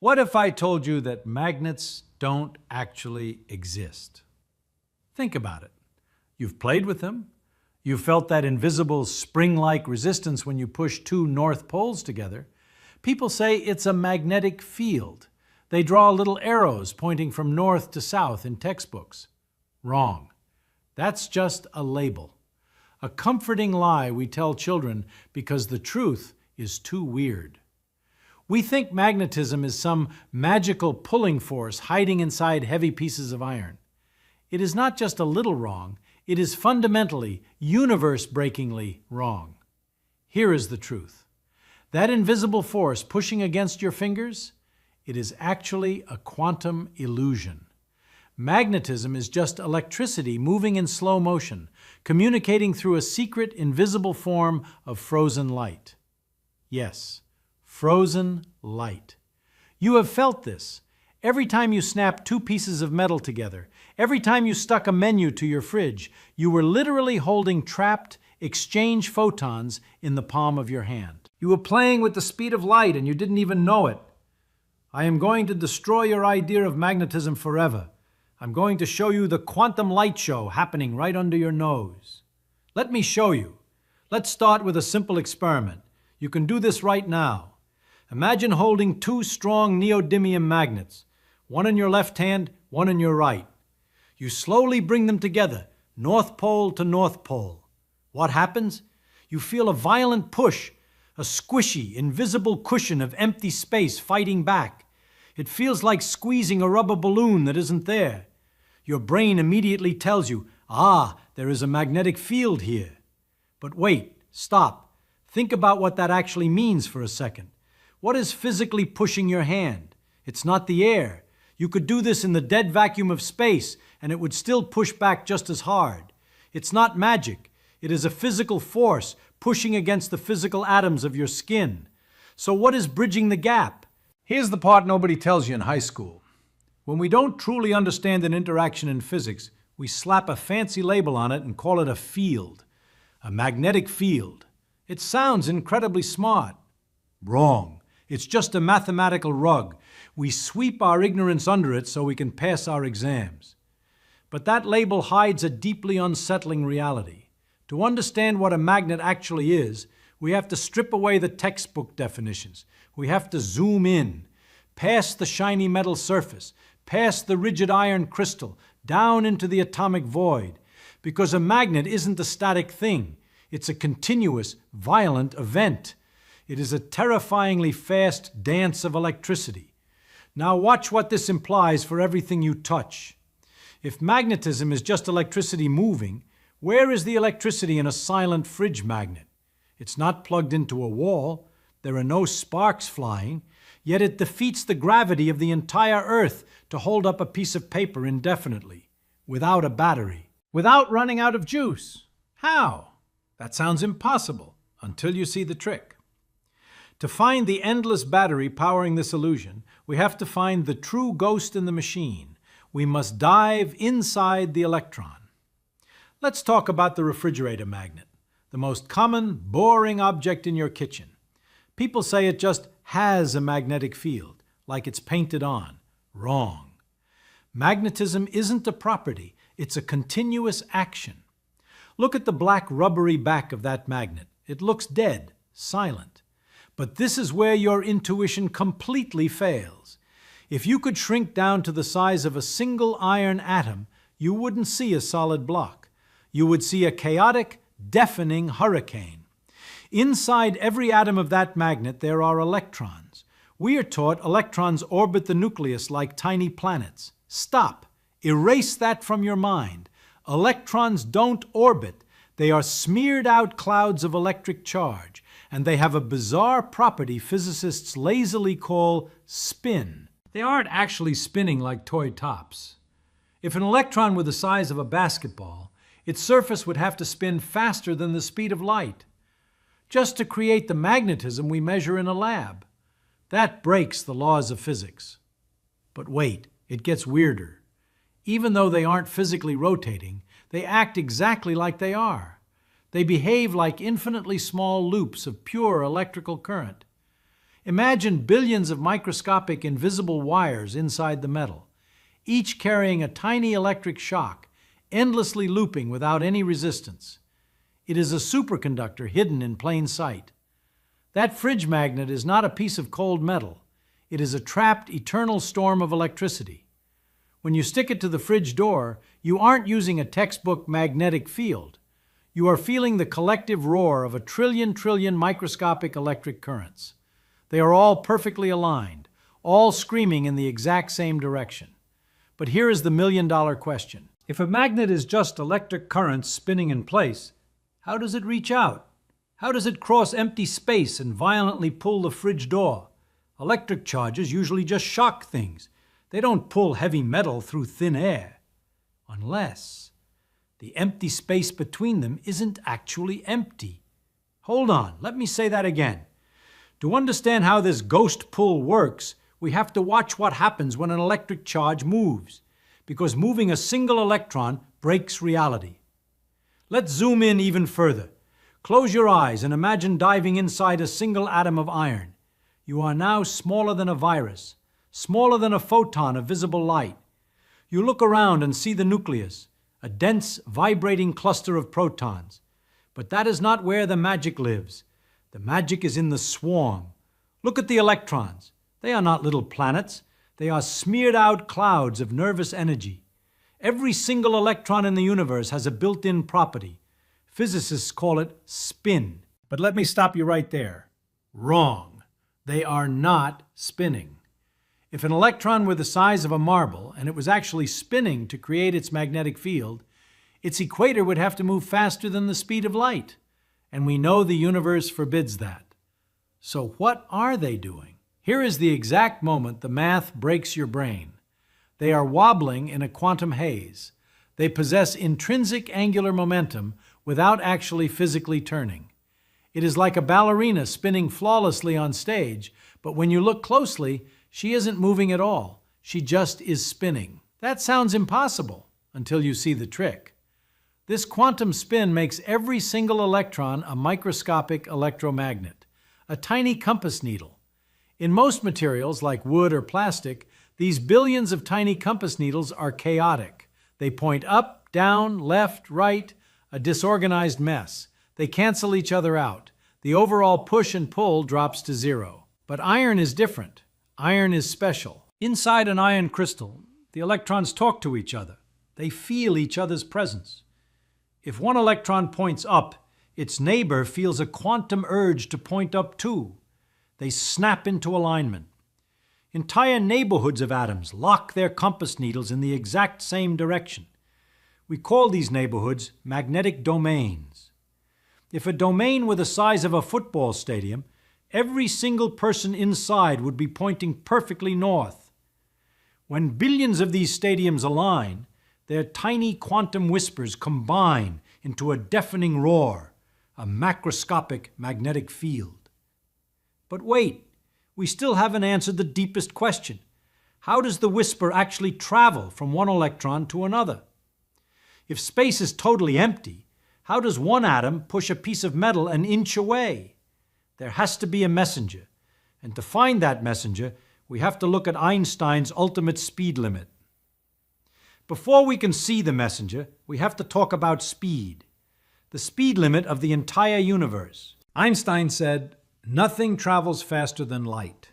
What if I told you that magnets don't actually exist? Think about it. You've played with them. You've felt that invisible spring-like resistance when you push two north poles together. People say it's a magnetic field. They draw little arrows pointing from north to south in textbooks. Wrong. That's just a label. A comforting lie we tell children because the truth is too weird. We think magnetism is some magical pulling force hiding inside heavy pieces of iron. It is not just a little wrong, it is fundamentally, universe-breakingly wrong. Here is the truth. That invisible force pushing against your fingers, it is actually a quantum illusion. Magnetism is just electricity moving in slow motion, communicating through a secret, invisible form of frozen light. Yes, frozen light. You have felt this. Every time you snapped two pieces of metal together, every time you stuck a menu to your fridge, you were literally holding trapped, exchange photons in the palm of your hand. You were playing with the speed of light and you didn't even know it. I am going to destroy your idea of magnetism forever. I'm going to show you the quantum light show happening right under your nose. Let me show you. Let's start with a simple experiment. You can do this right now. Imagine holding two strong neodymium magnets, one in your left hand, one in your right. You slowly bring them together, north pole to north pole. What happens? You feel a violent push, a squishy, invisible cushion of empty space fighting back. It feels like squeezing a rubber balloon that isn't there. Your brain immediately tells you, there is a magnetic field here. But wait, stop. Think about what that actually means for a second. What is physically pushing your hand? It's not the air. You could do this in the dead vacuum of space, and it would still push back just as hard. It's not magic. It is a physical force pushing against the physical atoms of your skin. So what is bridging the gap? Here's the part nobody tells you in high school. When we don't truly understand an interaction in physics, we slap a fancy label on it and call it a field. A magnetic field. It sounds incredibly smart. Wrong. It's just a mathematical rug. We sweep our ignorance under it so we can pass our exams. But that label hides a deeply unsettling reality. To understand what a magnet actually is, we have to strip away the textbook definitions. We have to zoom in, past the shiny metal surface, past the rigid iron crystal, down into the atomic void. Because a magnet isn't a static thing. It's a continuous, violent event. It is a terrifyingly fast dance of electricity. Now watch what this implies for everything you touch. If magnetism is just electricity moving, where is the electricity in a silent fridge magnet? It's not plugged into a wall. There are no sparks flying, yet it defeats the gravity of the entire Earth to hold up a piece of paper indefinitely, without a battery, without running out of juice. How? That sounds impossible, until you see the trick. To find the endless battery powering this illusion, we have to find the true ghost in the machine. We must dive inside the electron. Let's talk about the refrigerator magnet, the most common, boring object in your kitchen. People say it just has a magnetic field, like it's painted on. Wrong. Magnetism isn't a property, it's a continuous action. Look at the black rubbery back of that magnet. It looks dead, silent. But this is where your intuition completely fails. If you could shrink down to the size of a single iron atom, you wouldn't see a solid block. You would see a chaotic, deafening hurricane. Inside every atom of that magnet, there are electrons. We are taught electrons orbit the nucleus like tiny planets. Stop. Erase that from your mind. Electrons don't orbit. They are smeared out clouds of electric charge, and they have a bizarre property physicists lazily call spin. They aren't actually spinning like toy tops. If an electron were the size of a basketball, its surface would have to spin faster than the speed of light, just to create the magnetism we measure in a lab. That breaks the laws of physics. But wait, it gets weirder. Even though they aren't physically rotating, they act exactly like they are. They behave like infinitely small loops of pure electrical current. Imagine billions of microscopic invisible wires inside the metal, each carrying a tiny electric shock, endlessly looping without any resistance. It is a superconductor hidden in plain sight. That fridge magnet is not a piece of cold metal. It is a trapped eternal storm of electricity. When you stick it to the fridge door, you aren't using a textbook magnetic field. You are feeling the collective roar of a trillion microscopic electric currents. They are all perfectly aligned, all screaming in the exact same direction. But here is the million-dollar question. If a magnet is just electric currents spinning in place, how does it reach out? How does it cross empty space and violently pull the fridge door? Electric charges usually just shock things. They don't pull heavy metal through thin air. Unless the empty space between them isn't actually empty. Hold on, let me say that again. To understand how this ghost pull works, we have to watch what happens when an electric charge moves, because moving a single electron breaks reality. Let's zoom in even further. Close your eyes and imagine diving inside a single atom of iron. You are now smaller than a virus, smaller than a photon of visible light. You look around and see the nucleus, a dense, vibrating cluster of protons. But that is not where the magic lives. The magic is in the swarm. Look at the electrons. They are not little planets. They are smeared out clouds of nervous energy. Every single electron in the universe has a built-in property. Physicists call it spin. But let me stop you right there. Wrong. They are not spinning. If an electron were the size of a marble and it was actually spinning to create its magnetic field, its equator would have to move faster than the speed of light. And we know the universe forbids that. So what are they doing? Here is the exact moment the math breaks your brain. They are wobbling in a quantum haze. They possess intrinsic angular momentum without actually physically turning. It is like a ballerina spinning flawlessly on stage, but when you look closely, she isn't moving at all. She just is spinning. That sounds impossible until you see the trick. This quantum spin makes every single electron a microscopic electromagnet, a tiny compass needle. In most materials, like wood or plastic, these billions of tiny compass needles are chaotic. They point up, down, left, right, a disorganized mess. They cancel each other out. The overall push and pull drops to zero. But iron is different. Iron is special. Inside an iron crystal, the electrons talk to each other. They feel each other's presence. If one electron points up, its neighbor feels a quantum urge to point up too. They snap into alignment. Entire neighborhoods of atoms lock their compass needles in the exact same direction. We call these neighborhoods magnetic domains. If a domain were the size of a football stadium, every single person inside would be pointing perfectly north. When billions of these stadiums align, their tiny quantum whispers combine into a deafening roar, a macroscopic magnetic field. But wait, we still haven't answered the deepest question. How does the whisper actually travel from one electron to another? If space is totally empty, how does one atom push a piece of metal an inch away? There has to be a messenger, and to find that messenger, we have to look at Einstein's ultimate speed limit. Before we can see the messenger, we have to talk about speed, the speed limit of the entire universe. Einstein said, "Nothing travels faster than light."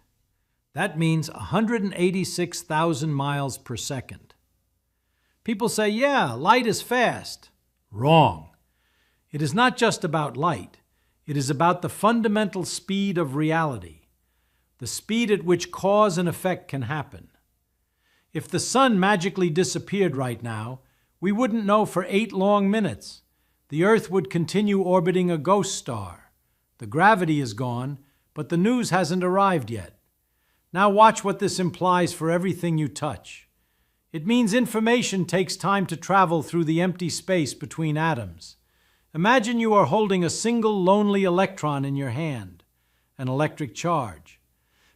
That means 186,000 miles per second. People say, yeah, light is fast. Wrong. It is not just about light. It is about the fundamental speed of reality, the speed at which cause and effect can happen. If the sun magically disappeared right now, we wouldn't know for 8 long minutes. The Earth would continue orbiting a ghost star. The gravity is gone, but the news hasn't arrived yet. Now watch what this implies for everything you touch. It means information takes time to travel through the empty space between atoms. Imagine you are holding a single lonely electron in your hand, an electric charge.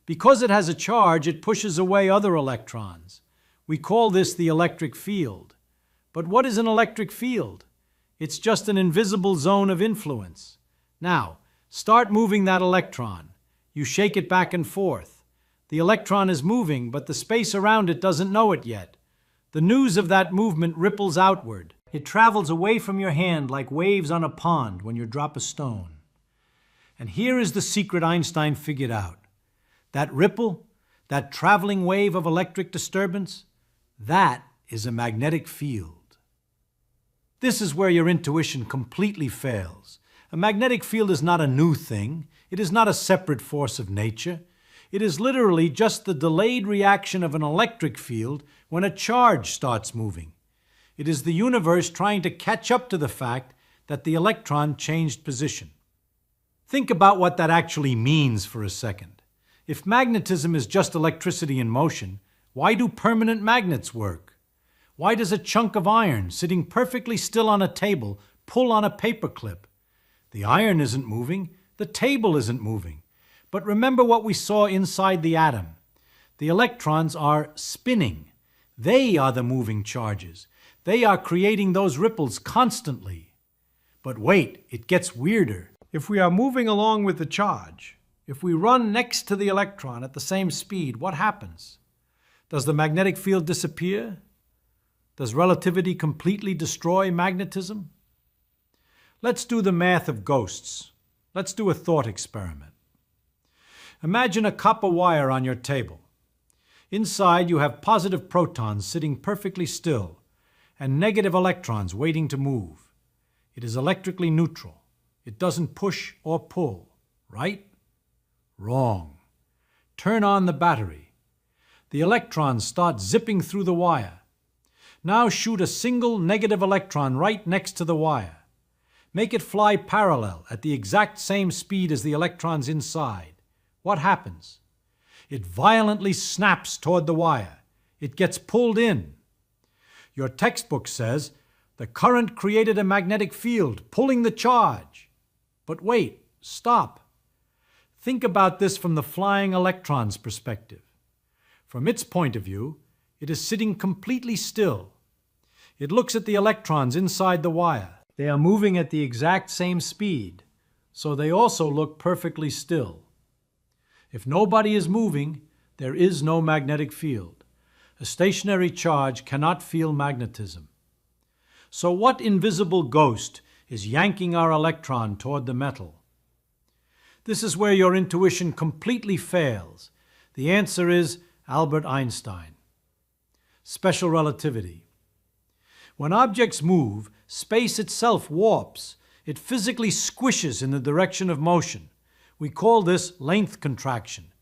Because it has a charge, it pushes away other electrons. We call this the electric field. But what is an electric field? It's just an invisible zone of influence. Now, start moving that electron. You shake it back and forth. The electron is moving, but the space around it doesn't know it yet. The news of that movement ripples outward. It travels away from your hand like waves on a pond when you drop a stone. And here is the secret Einstein figured out. That ripple, that traveling wave of electric disturbance, that is a magnetic field. This is where your intuition completely fails. A magnetic field is not a new thing. It is not a separate force of nature. It is literally just the delayed reaction of an electric field when a charge starts moving. It is the universe trying to catch up to the fact that the electron changed position. Think about what that actually means for a second. If magnetism is just electricity in motion, why do permanent magnets work? Why does a chunk of iron sitting perfectly still on a table pull on a paperclip? The iron isn't moving, the table isn't moving. But remember what we saw inside the atom. The electrons are spinning. They are the moving charges. They are creating those ripples constantly. But wait, it gets weirder. If we are moving along with the charge, if we run next to the electron at the same speed, what happens? Does the magnetic field disappear? Does relativity completely destroy magnetism? Let's do the math of ghosts. Let's do a thought experiment. Imagine a copper wire on your table. Inside you have positive protons sitting perfectly still and negative electrons waiting to move. It is electrically neutral. It doesn't push or pull, right? Wrong. Turn on the battery. The electrons start zipping through the wire. Now shoot a single negative electron right next to the wire. Make it fly parallel at the exact same speed as the electrons inside. What happens? It violently snaps toward the wire. It gets pulled in. Your textbook says the current created a magnetic field pulling the charge. But wait, stop. Think about this from the flying electron's perspective. From its point of view, it is sitting completely still. It looks at the electrons inside the wire. They are moving at the exact same speed, so they also look perfectly still. If nobody is moving, there is no magnetic field. A stationary charge cannot feel magnetism. So what invisible ghost is yanking our electron toward the metal? This is where your intuition completely fails. The answer is Albert Einstein. Special relativity. When objects move, space itself warps. It physically squishes in the direction of motion. We call this length contraction.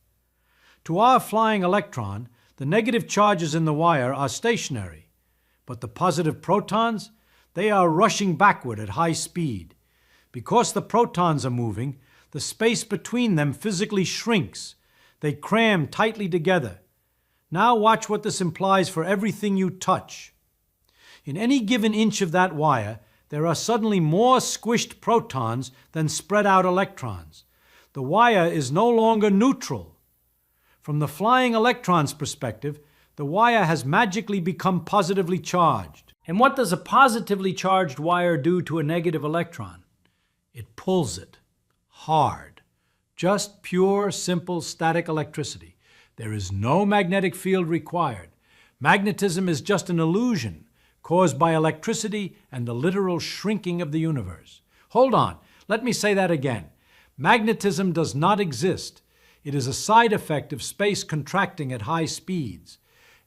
To our flying electron, the negative charges in the wire are stationary, but the positive protons, they are rushing backward at high speed. Because the protons are moving, the space between them physically shrinks. They cram tightly together. Now watch what this implies for everything you touch. In any given inch of that wire, there are suddenly more squished protons than spread out electrons. The wire is no longer neutral. From the flying electron's perspective, the wire has magically become positively charged. And what does a positively charged wire do to a negative electron? It pulls it hard. Just pure, simple, static electricity. There is no magnetic field required. Magnetism is just an illusion caused by electricity and the literal shrinking of the universe. Hold on, let me say that again. Magnetism does not exist. It is a side effect of space contracting at high speeds.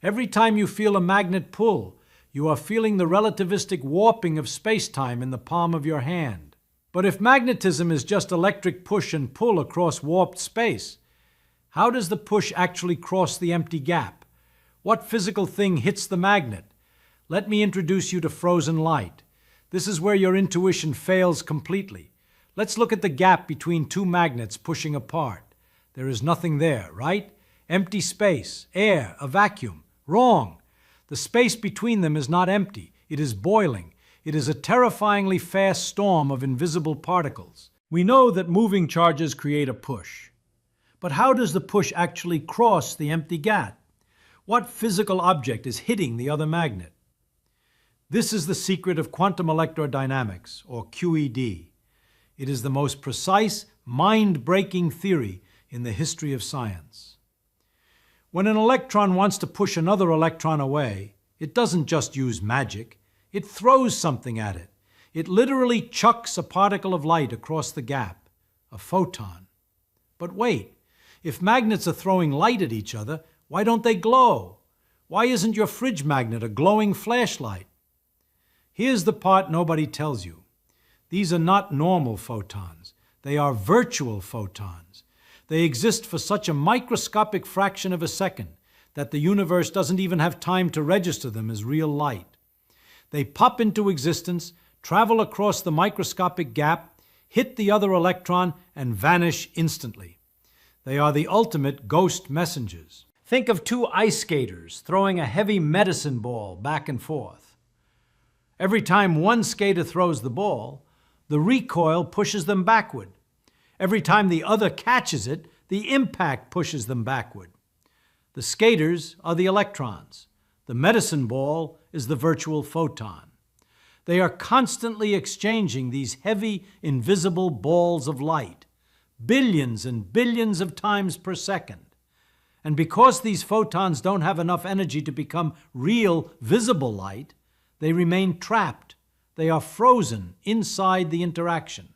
Every time you feel a magnet pull, you are feeling the relativistic warping of space-time in the palm of your hand. But if magnetism is just electric push and pull across warped space, how does the push actually cross the empty gap? What physical thing hits the magnet? Let me introduce you to frozen light. This is where your intuition fails completely. Let's look at the gap between two magnets pushing apart. There is nothing there, right? Empty space, air, a vacuum. Wrong. The space between them is not empty. It is boiling. It is a terrifyingly fast storm of invisible particles. We know that moving charges create a push. But how does the push actually cross the empty gap? What physical object is hitting the other magnet? This is the secret of quantum electrodynamics, or QED. It is the most precise, mind-breaking theory in the history of science. When an electron wants to push another electron away, it doesn't just use magic, it throws something at it. It literally chucks a particle of light across the gap, a photon. But wait, if magnets are throwing light at each other, why don't they glow? Why isn't your fridge magnet a glowing flashlight? Here's the part nobody tells you. These are not normal photons. They are virtual photons. They exist for such a microscopic fraction of a second that the universe doesn't even have time to register them as real light. They pop into existence, travel across the microscopic gap, hit the other electron, and vanish instantly. They are the ultimate ghost messengers. Think of two ice skaters throwing a heavy medicine ball back and forth. Every time one skater throws the ball, the recoil pushes them backward. Every time the other catches it, the impact pushes them backward. The skaters are the electrons. The medicine ball is the virtual photon. They are constantly exchanging these heavy, invisible balls of light, billions and billions of times per second. And because these photons don't have enough energy to become real, visible light, they remain trapped. They are frozen inside the interaction.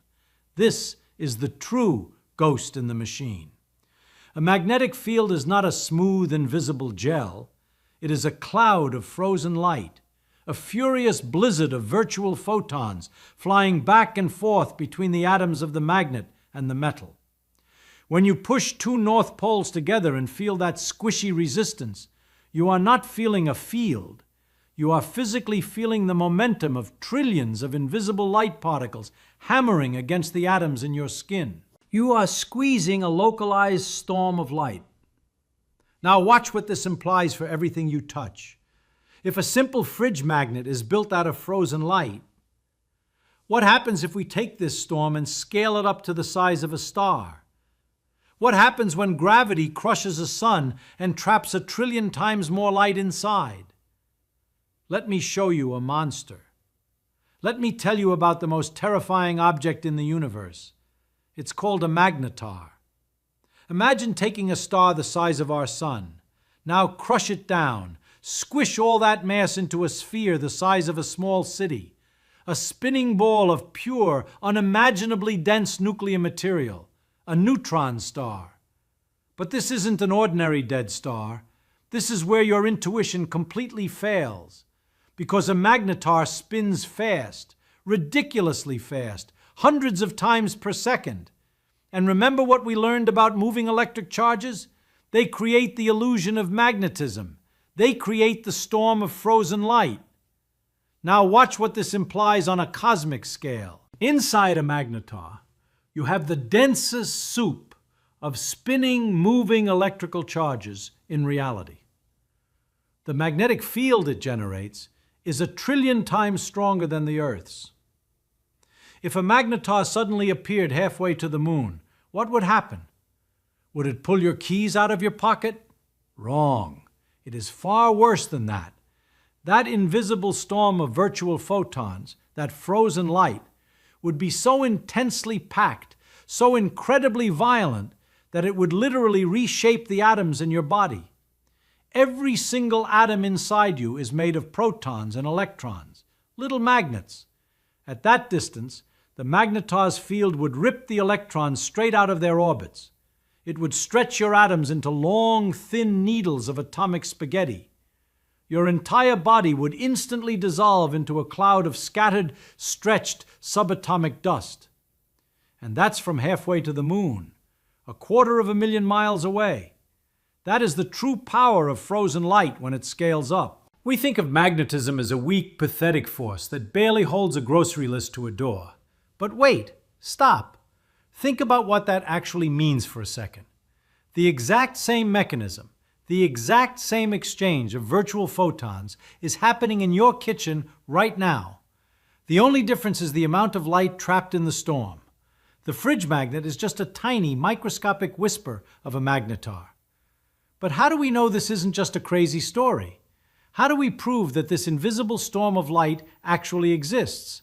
This is the true ghost in the machine. A magnetic field is not a smooth, invisible gel. It is a cloud of frozen light, a furious blizzard of virtual photons flying back and forth between the atoms of the magnet and the metal. When you push two north poles together and feel that squishy resistance, you are not feeling a field. You are physically feeling the momentum of trillions of invisible light particles hammering against the atoms in your skin. You are squeezing a localized storm of light. Now watch what this implies for everything you touch. If a simple fridge magnet is built out of frozen light, what happens if we take this storm and scale it up to the size of a star? What happens when gravity crushes a sun and traps 1 trillion times more light inside? Let me show you a monster. Let me tell you about the most terrifying object in the universe. It's called a magnetar. Imagine taking a star the size of our sun. Now crush it down. Squish all that mass into a sphere the size of a small city. A spinning ball of pure, unimaginably dense nuclear material. A neutron star. But this isn't an ordinary dead star. This is where your intuition completely fails. Because a magnetar spins fast, ridiculously fast, hundreds of times per second. And remember what we learned about moving electric charges? They create the illusion of magnetism. They create the storm of frozen light. Now watch what this implies on a cosmic scale. Inside a magnetar, you have the densest soup of spinning, moving electrical charges in reality. The magnetic field it generates is 1 trillion times stronger than the Earth's. If a magnetar suddenly appeared halfway to the moon, what would happen? Would it pull your keys out of your pocket? Wrong. It is far worse than that. That invisible storm of virtual photons, that frozen light, would be so intensely packed, so incredibly violent, that it would literally reshape the atoms in your body. Every single atom inside you is made of protons and electrons, little magnets. At that distance, the magnetar's field would rip the electrons straight out of their orbits. It would stretch your atoms into long, thin needles of atomic spaghetti. Your entire body would instantly dissolve into a cloud of scattered, stretched subatomic dust. And that's from halfway to the moon, 250,000 miles away. That is the true power of frozen light when it scales up. We think of magnetism as a weak, pathetic force that barely holds a grocery list to a door. But wait, stop. Think about what that actually means for a second. The exact same mechanism, the exact same exchange of virtual photons is happening in your kitchen right now. The only difference is the amount of light trapped in the storm. The fridge magnet is just a tiny, microscopic whisper of a magnetar. But how do we know this isn't just a crazy story? How do we prove that this invisible storm of light actually exists?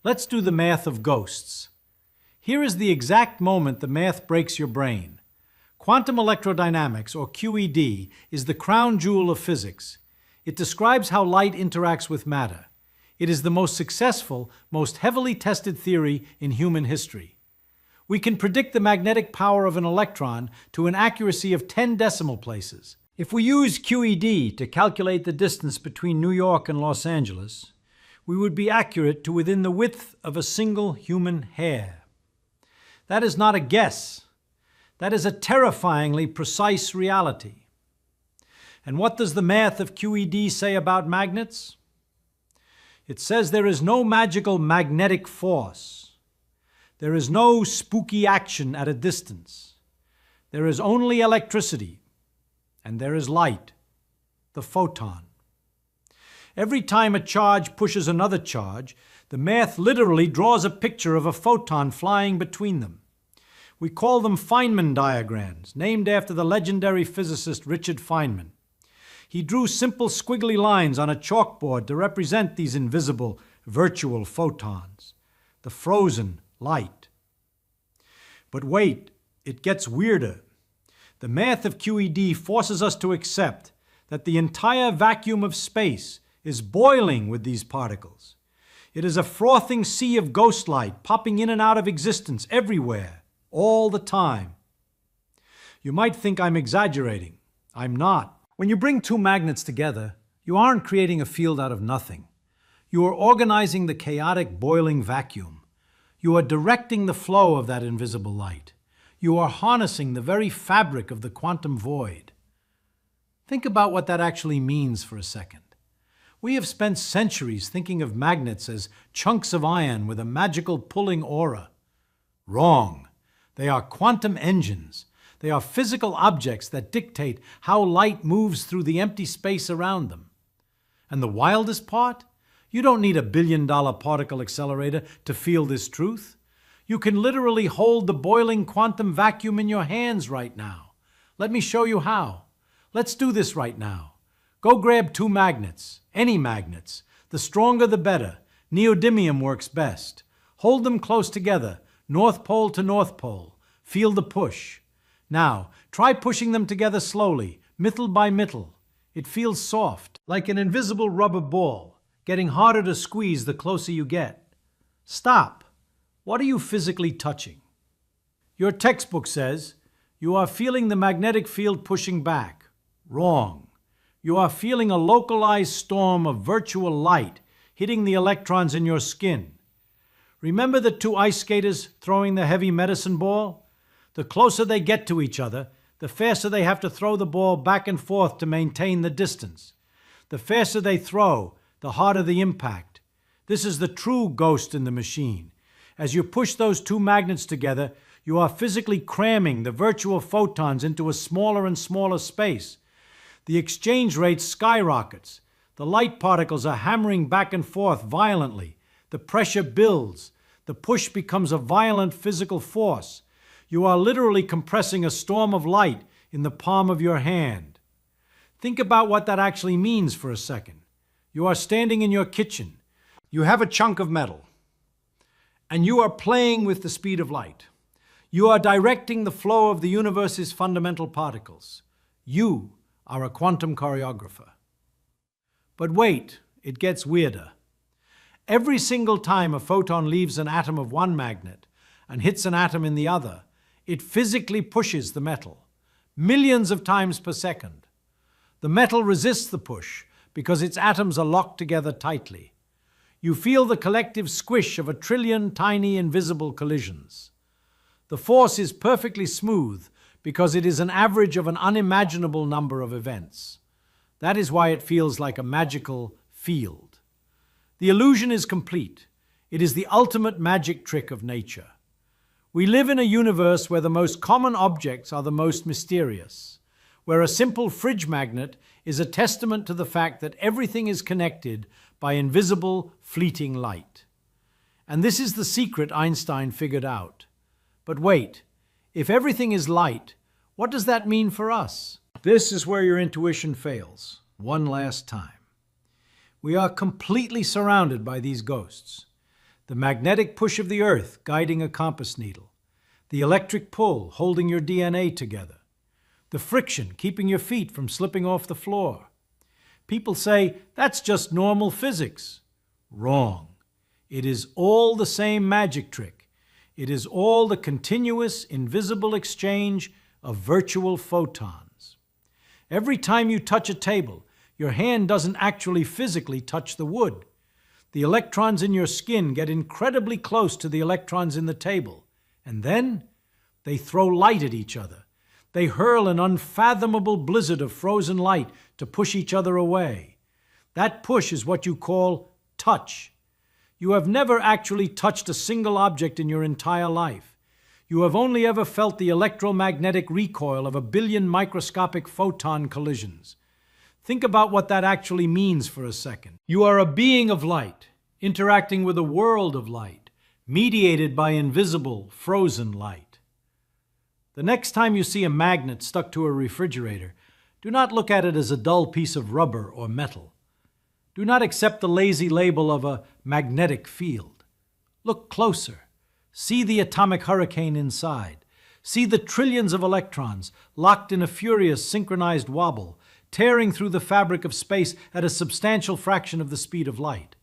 Let's do the math of ghosts. Here is the exact moment the math breaks your brain. Quantum electrodynamics, or QED, is the crown jewel of physics. It describes how light interacts with matter. It is the most successful, most heavily tested theory in human history. We can predict the magnetic power of an electron to an accuracy of 10 decimal places. If we use QED to calculate the distance between New York and Los Angeles, we would be accurate to within the width of a single human hair. That is not a guess. That is a terrifyingly precise reality. And what does the math of QED say about magnets? It says there is no magical magnetic force. There is no spooky action at a distance. There is only electricity, and there is light, the photon. Every time a charge pushes another charge, the math literally draws a picture of a photon flying between them. We call them Feynman diagrams, named after the legendary physicist Richard Feynman. He drew simple squiggly lines on a chalkboard to represent these invisible, virtual photons, the frozen light. But wait, it gets weirder. The math of QED forces us to accept that the entire vacuum of space is boiling with these particles. It is a frothing sea of ghost light popping in and out of existence everywhere, all the time. You might think I'm exaggerating. I'm not. When you bring two magnets together, you aren't creating a field out of nothing. You are organizing the chaotic, boiling vacuum. You are directing the flow of that invisible light. You are harnessing the very fabric of the quantum void. Think about what that actually means for a second. We have spent centuries thinking of magnets as chunks of iron with a magical pulling aura. Wrong. They are quantum engines. They are physical objects that dictate how light moves through the empty space around them. And the wildest part? You don't need a billion-dollar particle accelerator to feel this truth. You can literally hold the boiling quantum vacuum in your hands right now. Let me show you how. Let's do this right now. Go grab two magnets, any magnets. The stronger the better. Neodymium works best. Hold them close together, North Pole to North Pole. Feel the push. Now, try pushing them together slowly, mittel by mittel. It feels soft, like an invisible rubber ball, getting harder to squeeze the closer you get. Stop. What are you physically touching? Your textbook says you are feeling the magnetic field pushing back. Wrong. You are feeling a localized storm of virtual light hitting the electrons in your skin. Remember the two ice skaters throwing the heavy medicine ball? The closer they get to each other, the faster they have to throw the ball back and forth to maintain the distance. The faster they throw, the harder the impact. This is the true ghost in the machine. As you push those two magnets together, you are physically cramming the virtual photons into a smaller and smaller space. The exchange rate skyrockets. The light particles are hammering back and forth violently. The pressure builds. The push becomes a violent physical force. You are literally compressing a storm of light in the palm of your hand. Think about what that actually means for a second. You are standing in your kitchen. You have a chunk of metal, and you are playing with the speed of light. You are directing the flow of the universe's fundamental particles. You are a quantum choreographer. But wait, it gets weirder. Every single time a photon leaves an atom of one magnet and hits an atom in the other, it physically pushes the metal, millions of times per second. The metal resists the push because its atoms are locked together tightly. You feel the collective squish of 1 trillion tiny invisible collisions. The force is perfectly smooth because it is an average of an unimaginable number of events. That is why it feels like a magical field. The illusion is complete. It is the ultimate magic trick of nature. We live in a universe where the most common objects are the most mysterious, where a simple fridge magnet is a testament to the fact that everything is connected by invisible, fleeting light. And this is the secret Einstein figured out. But wait, if everything is light, what does that mean for us? This is where your intuition fails, one last time. We are completely surrounded by these ghosts. The magnetic push of the Earth guiding a compass needle. The electric pull holding your DNA together. the friction keeping your feet from slipping off the floor. People say, that's just normal physics. Wrong. It is all the same magic trick. It is all the continuous, invisible exchange of virtual photons. Every time you touch a table, your hand doesn't actually physically touch the wood. The electrons in your skin get incredibly close to the electrons in the table, and then they throw light at each other. They hurl an unfathomable blizzard of frozen light to push each other away. That push is what you call touch. You have never actually touched a single object in your entire life. You have only ever felt the electromagnetic recoil of 1 billion microscopic photon collisions. Think about what that actually means for a second. You are a being of light, interacting with a world of light, mediated by invisible, frozen light. The next time you see a magnet stuck to a refrigerator, do not look at it as a dull piece of rubber or metal. Do not accept the lazy label of a magnetic field. Look closer. See the atomic hurricane inside. See the trillions of electrons locked in a furious synchronized wobble, tearing through the fabric of space at a substantial fraction of the speed of light.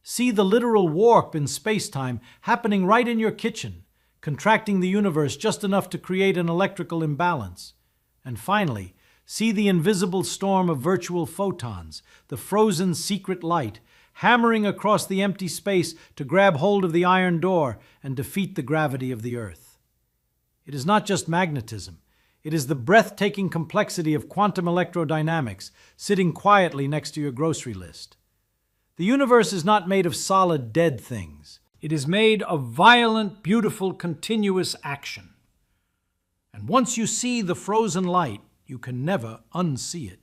See the literal warp in space-time happening right in your kitchen, contracting the universe just enough to create an electrical imbalance. And finally, see the invisible storm of virtual photons, the frozen secret light, hammering across the empty space to grab hold of the iron door and defeat the gravity of the Earth. It is not just magnetism. It is the breathtaking complexity of quantum electrodynamics sitting quietly next to your grocery list. The universe is not made of solid, dead things. It is made of violent, beautiful, continuous action. And once you see the frozen light, you can never unsee it.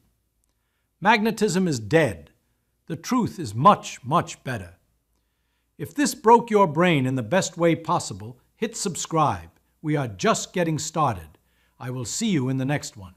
Magnetism is dead. The truth is much, much better. If this broke your brain in the best way possible, hit subscribe. We are just getting started. I will see you in the next one.